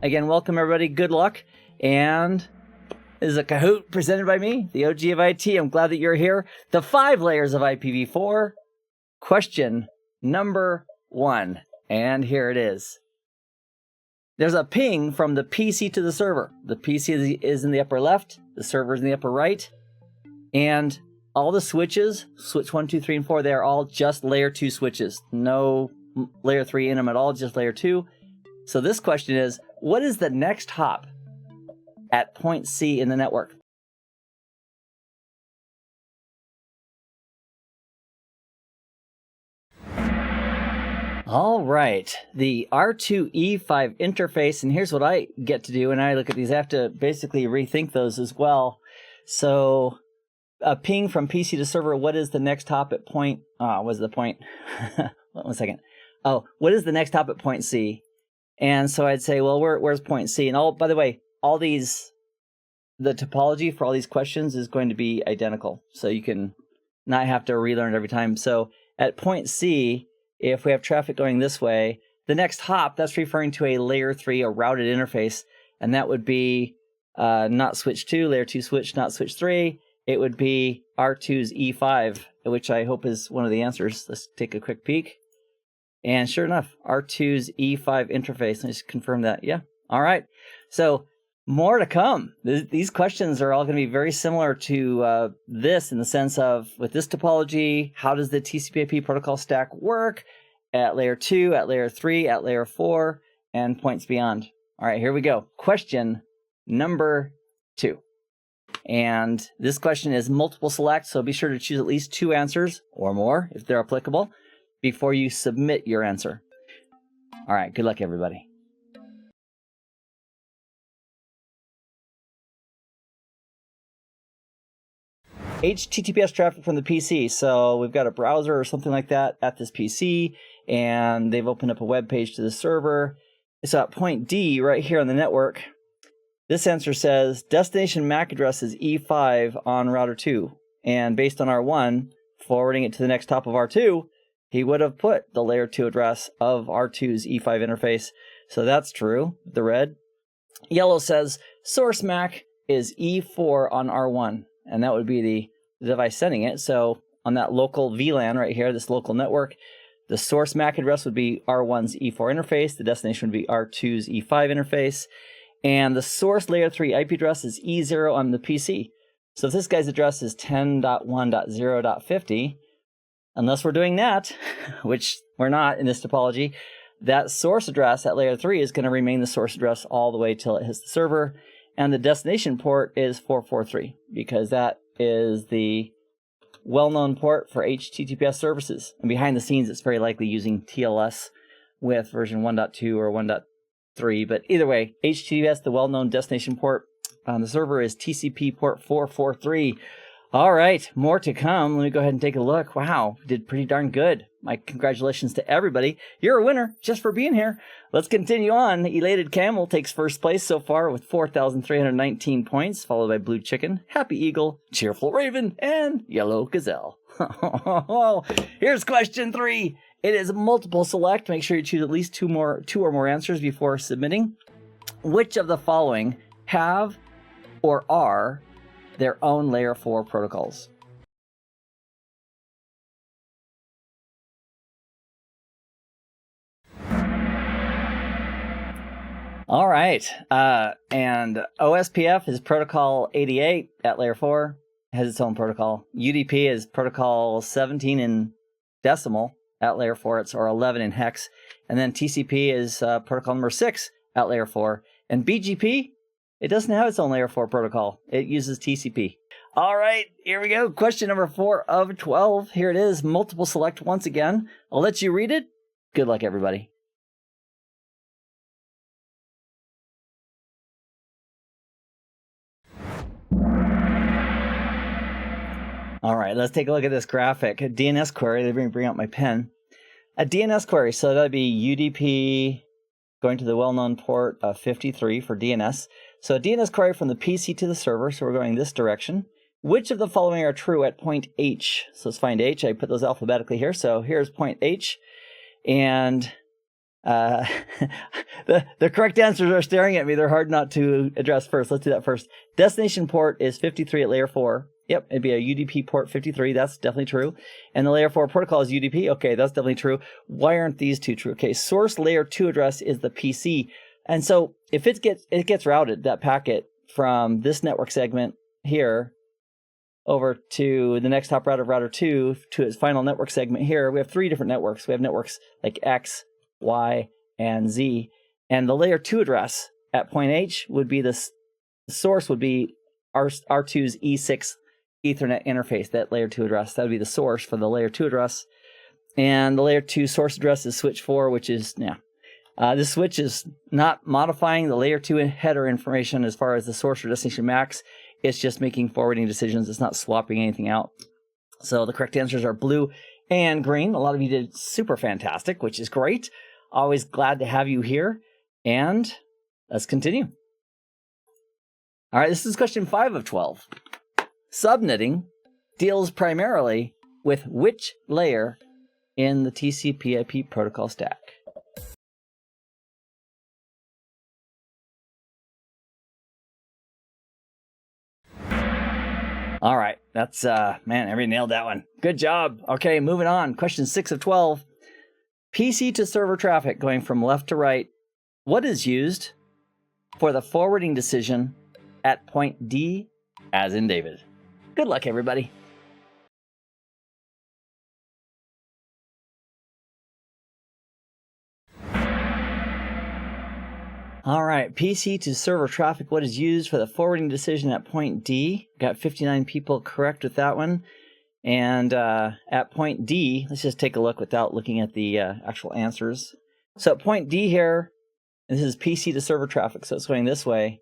Again, welcome everybody. Good luck. And this is a Kahoot presented by me, the OG of IT. I'm glad that you're here. The 5 layers of IPv4. Question number 1. And here it is. There's a ping from the PC to the server. The PC is in the upper left. The server is in the upper right. And all the switches, switch 1, 2, 3, and 4, they are all just layer 2 switches. No layer 3 in them at all, just layer 2. So this question is, what is the next hop at point C in the network? All right, the R2E5 interface, and here's what I get to do when I look at these. I have to basically rethink those as well. So a ping from PC to server, what is the next hop at point, what's the point? 1 second. Oh, what is the next hop at point C? And so I'd say, well, where's point C? And by the way, the topology for all these questions is going to be identical. So you can not have to relearn it every time. So at point C, if we have traffic going this way, the next hop, that's referring to a layer 3, a routed interface. And that would be not switch 2, layer 2 switch, not switch 3. It would be R2's E5, which I hope is one of the answers. Let's take a quick peek. And sure enough, R2's E5 interface. Let's confirm that. Yeah. All right. So more to come. These questions are all going to be very similar to this in the sense of, with this topology, how does the TCP/IP protocol stack work at layer 2, at layer 3, at layer 4, and points beyond. All right, here we go. Question number 2. And this question is multiple select, so be sure to choose at least 2 answers or more if they're applicable before you submit your answer. All right, good luck, everybody. HTTPS traffic from the PC. So we've got a browser or something like that at this PC, and they've opened up a web page to the server. So at point D, right here on the network, this answer says destination MAC address is E5 on router 2. And based on R1, forwarding it to the next hop of R2, he would have put the layer 2 address of R2's E5 interface. So that's true, the red. Yellow says source MAC is E4 on R1. And that would be the device sending it. So on that local VLAN right here, this local network, the source MAC address would be R1's E4 interface. The destination would be R2's E5 interface. And the source layer 3 IP address is E0 on the PC. So if this guy's address is 10.1.0.50, unless we're doing that, which we're not in this topology, that source address at layer 3 is going to remain the source address all the way till it hits the server. And the destination port is 443 because that is the well-known port for HTTPS services. And behind the scenes, it's very likely using TLS with version 1.2 or 1.3. But either way, HTTPS, the well-known destination port on the server, is TCP port 443. All right, more to come. Let me go ahead and take a look. Wow, did pretty darn good. My congratulations to everybody. You're a winner just for being here. Let's continue on. Elated Camel takes first place so far with 4,319 points, followed by Blue Chicken, Happy Eagle, Cheerful Raven, and Yellow Gazelle. Here's question 3. It is multiple select. Make sure you choose at least 2 or more answers before submitting. Which of the following have or are their own layer 4 protocols? All right, and OSPF is protocol 88 at layer 4, has its own protocol. UDP is protocol 17 in decimal at layer 4, or 11 in hex. And then TCP is protocol number 6 at layer 4. And BGP, it doesn't have its own layer 4 protocol. It uses TCP. All right, here we go. Question number 4 of 12. Here it is, multiple select once again. I'll let you read it. Good luck, everybody. All right, let's take a look at this graphic. A DNS query, let me bring out my pen. A DNS query, so that'd be UDP going to the well-known port of 53 for DNS. So a DNS query from the PC to the server, so we're going this direction. Which of the following are true at point H? So let's find H. I put those alphabetically here. So here's point H. And The correct answers are staring at me. They're hard not to address first. Let's do that first. Destination port is 53 at layer 4. Yep, it'd be a UDP port 53. That's definitely true. And the layer 4 protocol is UDP. Okay, that's definitely true. Why aren't these two true? Okay, source layer 2 address is the PC. And so if it gets routed, that packet, from this network segment here over to the next hop router of router 2 to its final network segment here, we have 3 different networks. We have networks like X, Y, and Z. And the layer 2 address at point H would be the source would be R2's E6 Ethernet interface, that layer 2 address. That would be the source for the layer 2 address. And the layer 2 source address is switch 4, which is, this switch is not modifying the layer 2 header information as far as the source or destination MACs. It's just making forwarding decisions. It's not swapping anything out. So the correct answers are blue and green. A lot of you did super fantastic, which is great. Always glad to have you here. And let's continue. All right, this is question 5 of 12. Subnetting deals primarily with which layer in the TCP/IP protocol stack? All right, that's, man, everybody nailed that one. Good job. Okay, moving on. Question 6 of 12. PC to server traffic going from left to right. What is used for the forwarding decision at point D, as in David? Good luck, everybody. All right, PC to server traffic, what is used for the forwarding decision at point D? Got 59 people correct with that one. And at point D, let's just take a look without looking at the actual answers. So at point D here, this is PC to server traffic, so it's going this way.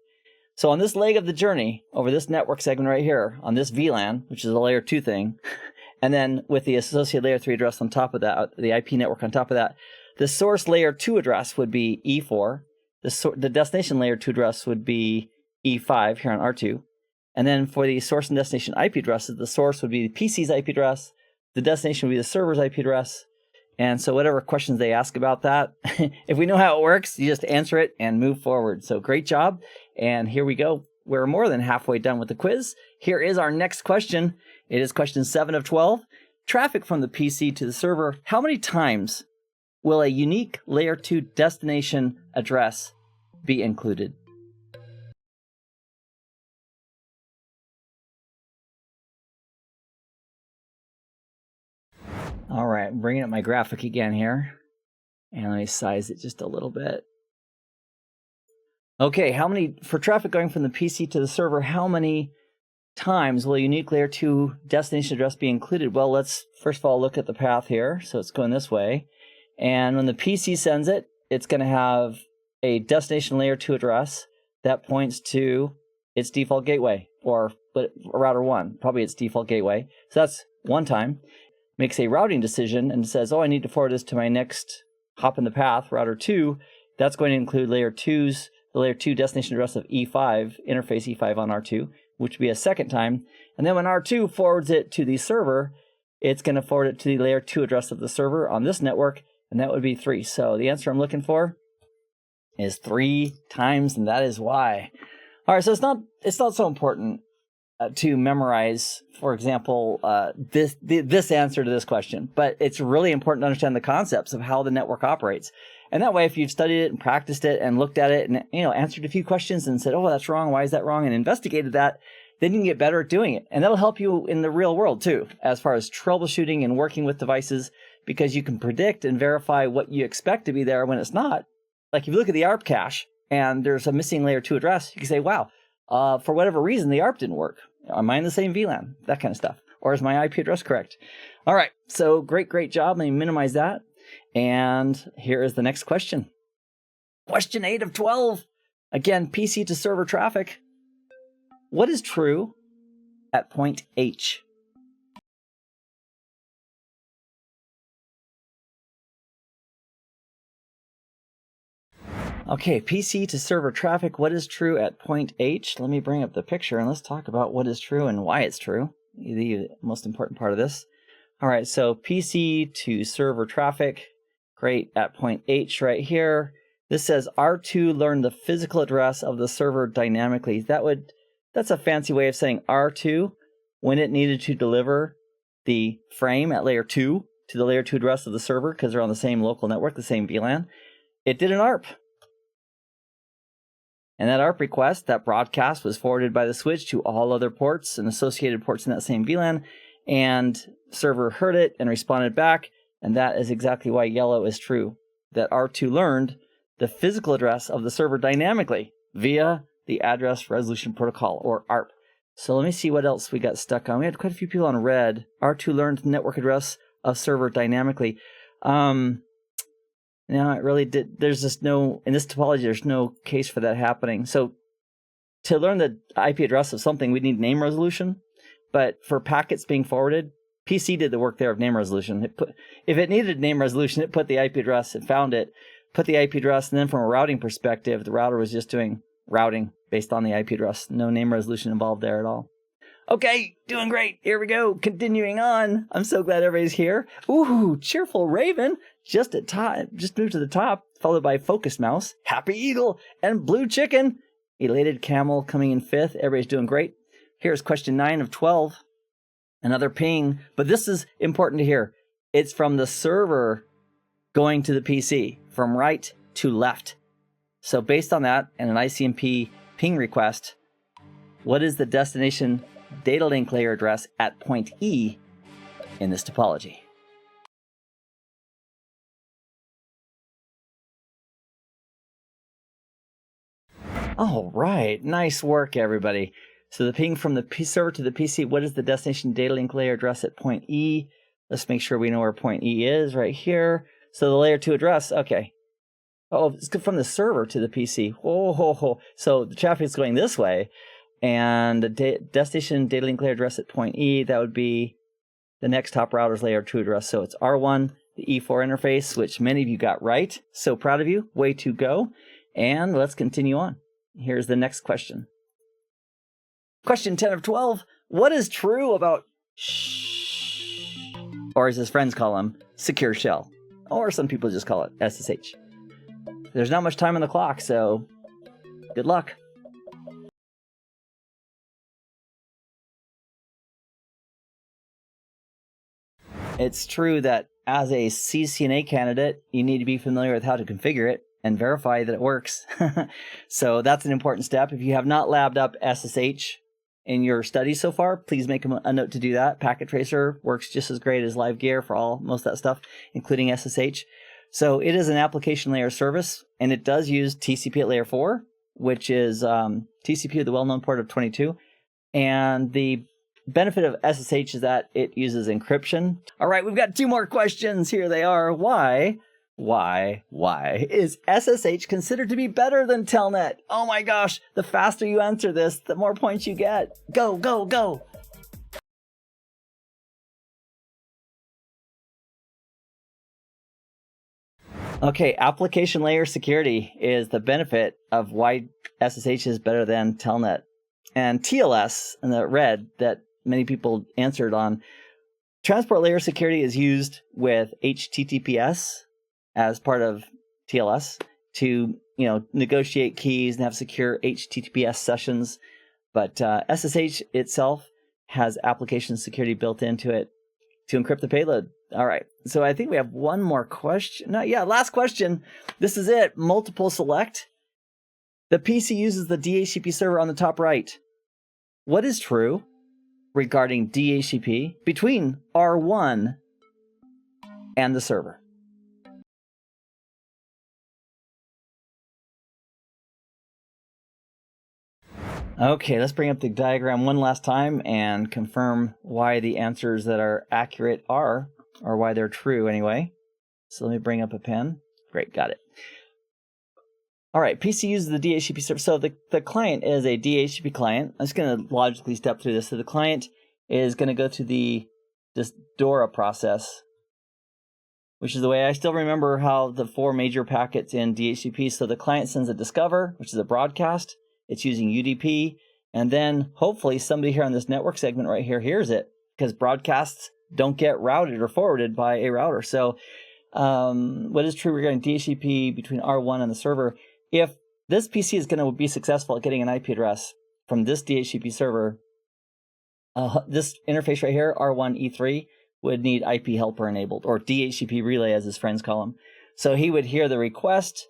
So on this leg of the journey, over this network segment right here, on this VLAN, which is a layer 2 thing, and then with the associated layer 3 address on top of that, the IP network on top of that, the source layer 2 address would be E4. The destination layer 2 address would be E5 here on R2. And then for the source and destination IP addresses, the source would be the PC's IP address, the destination would be the server's IP address. And so whatever questions they ask about that, if we know how it works, you just answer it and move forward. So great job. And here we go. We're more than halfway done with the quiz. Here is our next question. It is question 7 of 12. Traffic from the PC to the server. How many times will a unique layer 2 destination address be included? All right, I'm bringing up my graphic again here. And let me size it just a little bit. Okay, for traffic going from the PC to the server, how many times will a unique layer 2 destination address be included? Well, let's first of all look at the path here. So it's going this way. And when the PC sends it, it's going to have a destination layer 2 address that points to its default gateway, or router 1, probably its default gateway. So that's one time. Makes a routing decision and says, oh, I need to forward this to my next hop in the path, router 2. That's going to include the layer 2 destination address of E5, interface E5 on R2, which would be a second time. And then when R2 forwards it to the server, it's going to forward it to the layer 2 address of the server on this network, and that would be 3. So the answer I'm looking for is 3 times, and that is why. All right, so it's not so important to memorize, for example, this answer to this question, but it's really important to understand the concepts of how the network operates. And that way, if you've studied it and practiced it and looked at it and answered a few questions and said, oh, that's wrong, why is that wrong, and investigated that, then you can get better at doing it. And that'll help you in the real world too, as far as troubleshooting and working with devices, because you can predict and verify what you expect to be there when it's not. Like if you look at the ARP cache and there's a missing layer 2 address, you can say, wow, for whatever reason, the ARP didn't work. Am I in the same VLAN? That kind of stuff. Or is my IP address correct? All right, so great job. Let me minimize that. And here is the next question. Question 8 of 12. Again, PC to server traffic. What is true at point H? Okay, PC to server traffic, what is true at point H? Let me bring up the picture and let's talk about what is true and why it's true. The most important part of this. All right, so PC to server traffic, great, at point H right here. This says R2 learned the physical address of the server dynamically. That's a fancy way of saying R2, when it needed to deliver the frame at layer 2 to the layer 2 address of the server, because they're on the same local network, the same VLAN, it did an ARP. And that ARP request, that broadcast, was forwarded by the switch to all other ports and associated ports in that same VLAN, and server heard it and responded back, and that is exactly why yellow is true, that R2 learned the physical address of the server dynamically via the Address Resolution Protocol, or ARP. So let me see what else we got stuck on. We had quite a few people on red. R2 learned network address of server dynamically. No, it really did. There's just no, in this topology, there's no case for that happening. So to learn the IP address of something, we need name resolution. But for packets being forwarded, PC did the work there of name resolution. If it needed name resolution, it put the IP address, it found it, put the IP address, and then from a routing perspective, the router was just doing routing based on the IP address. No name resolution involved there at all. Okay, doing great. Here we go. Continuing on. I'm so glad everybody's here. Ooh, Cheerful Raven. Just moved to the top, followed by Focus Mouse, Happy Eagle, and Blue Chicken. Elated Camel coming in 5th. Everybody's doing great. Here's question 9 of 12. Another ping, but this is important to hear. It's from the server going to the PC, from right to left. So based on that and an ICMP ping request, what is the destination data link layer address at point E in this topology? All right, nice work, everybody. So the ping from the server to the PC, what is the destination data link layer address at point E? Let's make sure we know where point E is right here. So the layer 2 address, okay. Oh, it's from the server to the PC. So the traffic is going this way. And the destination data link layer address at point E, that would be the next top router's layer 2 address. So it's R1, the E4 interface, which many of you got right. So proud of you. Way to go. And let's continue on. Here's the next question. Question 10 of 12. What is true about or as his friends call him, secure shell? Or some people just call it SSH. There's not much time on the clock, so good luck. It's true that as a CCNA candidate, you need to be familiar with how to configure it and verify that it works. So that's an important step. If you have not labbed up SSH in your studies so far, please make a note to do that. Packet Tracer works just as great as LiveGear for most of that stuff, including SSH. So it is an application layer service, and it does use TCP at layer 4, which is TCP, the well-known port of 22. And the benefit of SSH is that it uses encryption. All right, we've got 2 more questions. Here they are. Why is SSH considered to be better than Telnet? Oh my gosh, the faster you answer this, the more points you get. Go, go, go. Okay, application layer security is the benefit of why SSH is better than Telnet. And TLS, in the red that many people answered on, transport layer security is used with HTTPS as part of TLS to, negotiate keys and have secure HTTPS sessions. But SSH itself has application security built into it to encrypt the payload. All right. So I think we have one more question. Last question. This is it. Multiple select. The PC uses the DHCP server on the top right. What is true regarding DHCP between R1 and the server? Okay, let's bring up the diagram one last time and confirm why the answers that are accurate are, or why they're true anyway. So let me bring up a pen. Great, got it. All right, PC uses the DHCP server. So the client is a DHCP client. I'm just going to logically step through this. So the client is going to go through this DORA process, which is the way I still remember how the 4 major packets in DHCP. So the client sends a discover, which is a broadcast. It's using UDP, and then hopefully somebody here on this network segment right here hears it, because broadcasts don't get routed or forwarded by a router. So what is true regarding DHCP between R1 and the server? If this PC is going to be successful at getting an IP address from this DHCP server, this interface right here, R1E3, would need IP helper enabled, or DHCP relay as his friends call him. So he would hear the request,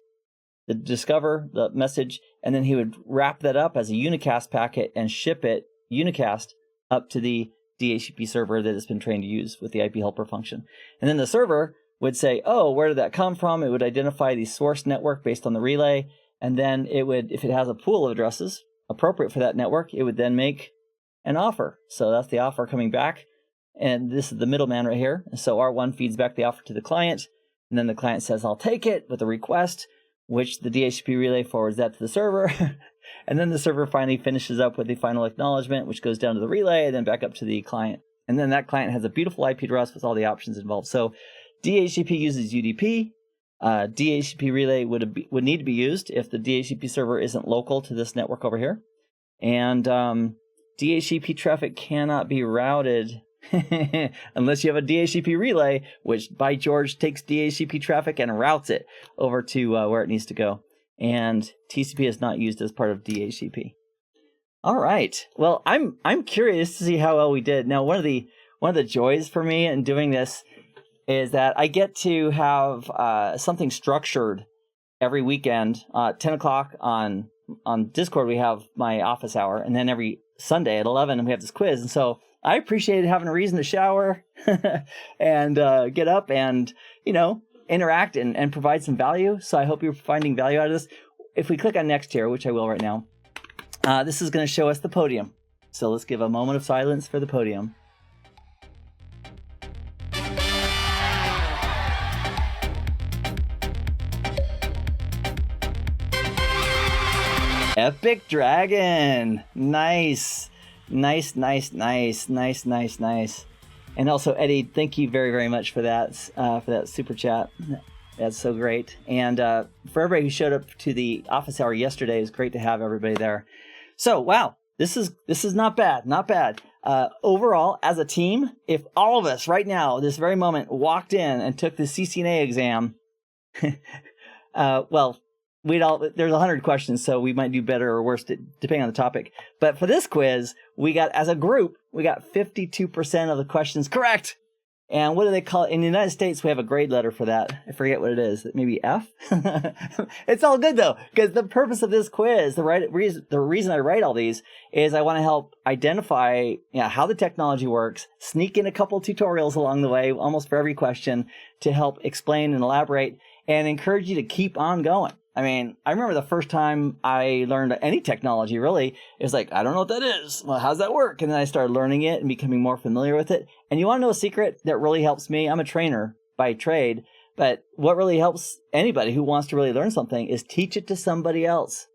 the discover, the message, and then he would wrap that up as a unicast packet and ship it unicast up to the DHCP server that it's been trained to use with the IP helper function. And then the server would say, oh, where did that come from? It would identify the source network based on the relay. And then it would, if it has a pool of addresses appropriate for that network, it would then make an offer. So that's the offer coming back. And this is the middleman right here. So R1 feeds back the offer to the client. And then the client says, I'll take it with a request, which the DHCP relay forwards that to the server. And then the server finally finishes up with the final acknowledgement, which goes down to the relay and then back up to the client. And then that client has a beautiful IP address with all the options involved. So DHCP uses UDP. DHCP relay would need to be used if the DHCP server isn't local to this network over here. And DHCP traffic cannot be routed unless you have a DHCP relay, which by George takes DHCP traffic and routes it over to where it needs to go. And TCP is not used as part of DHCP. All right. Well, I'm curious to see how well we did. Now, one of the joys for me in doing this is that I get to have something structured every weekend. 10 o'clock on Discord, we have my office hour, and then every Sunday at 11, we have this quiz. And so I appreciated having a reason to shower and get up and, interact and provide some value. So I hope you're finding value out of this. If we click on next here, which I will right now, this is going to show us the podium. So let's give a moment of silence for the podium. Epic Dragon. Nice. Nice. And also, Eddie, thank you very, very much for that super chat. That's so great. And for everybody who showed up to the office hour yesterday, it was great to have everybody there. So, wow, this is not bad, not bad. Overall, as a team, if all of us right now, this very moment, walked in and took the CCNA exam, well, there's 100 questions, so we might do better or worse depending on the topic. But for this quiz, as a group, we got 52% of the questions correct. And what do they call it? In the United States, we have a grade letter for that. I forget what it is. Maybe F? It's all good, though, because the purpose of this quiz, the reason I write all these is I want to help identify how the technology works, sneak in a couple tutorials along the way, almost for every question, to help explain and elaborate, and encourage you to keep on going. I mean, I remember the first time I learned any technology, really, it was like, I don't know what that is. Well, how's that work? And then I started learning it and becoming more familiar with it. And you want to know a secret that really helps me? I'm a trainer by trade, but what really helps anybody who wants to really learn something is teach it to somebody else.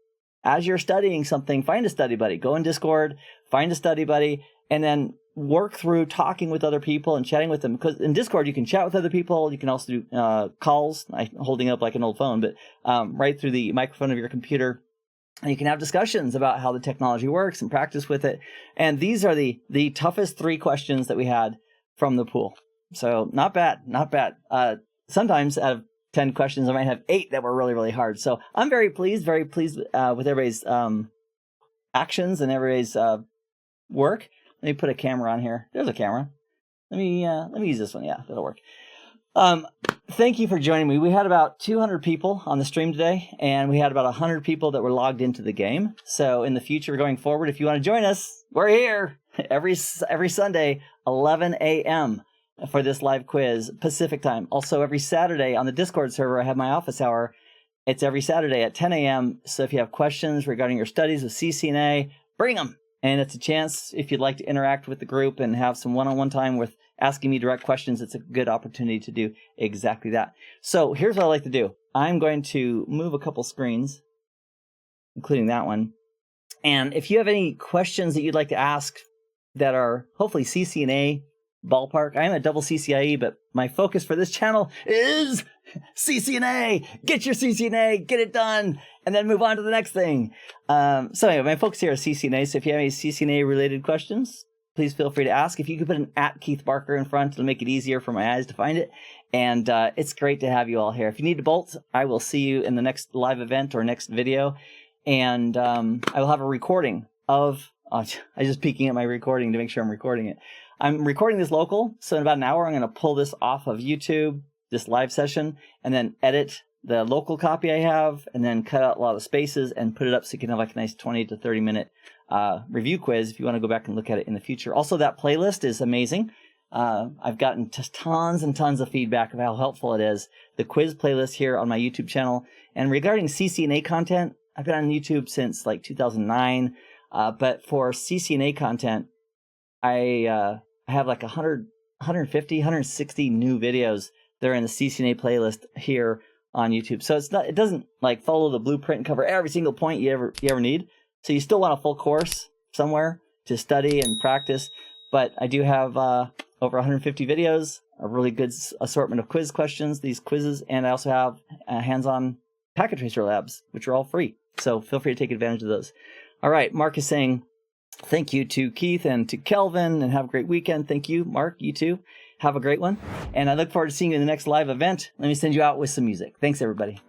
As you're studying something, find a study buddy. Go in Discord, find a study buddy, and then work through talking with other people and chatting with them. Because in Discord, you can chat with other people. You can also do calls, holding up like an old phone, but right through the microphone of your computer. And you can have discussions about how the technology works and practice with it. And these are the toughest 3 questions that we had from the pool. So not bad. Sometimes out of 10 questions, I might have 8 that were really, really hard. So I'm very pleased with everybody's actions and everybody's work. Let me put a camera on here. There's a camera. Let me use this one. Yeah, that'll work. Thank you for joining me. We had about 200 people on the stream today, and we had about 100 people that were logged into the game. So in the future, going forward, if you want to join us, we're here every Sunday, 11 a.m. for this live quiz, Pacific time. Also, every Saturday on the Discord server, I have my office hour. It's every Saturday at 10 a.m. So if you have questions regarding your studies with CCNA, bring them. And it's a chance, if you'd like to interact with the group and have some one-on-one time with asking me direct questions, it's a good opportunity to do exactly that. So here's what I like to do. I'm going to move a couple screens, including that one. And if you have any questions that you'd like to ask that are hopefully CCNA ballpark, I am a double CCIE, but my focus for this channel is CCNA. Get your CCNA, get it done, and then move on to the next thing. So anyway, my focus here is CCNA. So if you have any CCNA related questions, please feel free to ask. If you could put an @KeithBarker in front, it'll make it easier for my eyes to find it. And it's great to have you all here. If you need to bolt, I will see you in the next live event or next video. And I will have a recording of, I'm just peeking at my recording to make sure I'm recording it. I'm recording this local, so in about an hour, I'm going to pull this off of YouTube, this live session, and then edit the local copy I have, and then cut out a lot of spaces and put it up so you can have like a nice 20 to 30 minute review quiz if you want to go back and look at it in the future. Also, that playlist is amazing. I've gotten tons and tons of feedback of how helpful it is. The quiz playlist here on my YouTube channel. And regarding CCNA content, I've been on YouTube since like 2009. But for CCNA content, I have like 100, 150, 160 new videos that are in the CCNA playlist here on YouTube. So it doesn't like follow the blueprint and cover every single point you ever need. So you still want a full course somewhere to study and practice. But I do have over 150 videos, a really good assortment of quiz questions, these quizzes, and I also have hands-on packet tracer labs, which are all free. So feel free to take advantage of those. All right, Mark is saying thank you to Keith and to Kelvin, and have a great weekend. Thank you, Mark. You too. Have a great one. And I look forward to seeing you in the next live event. Let me send you out with some music. Thanks, everybody.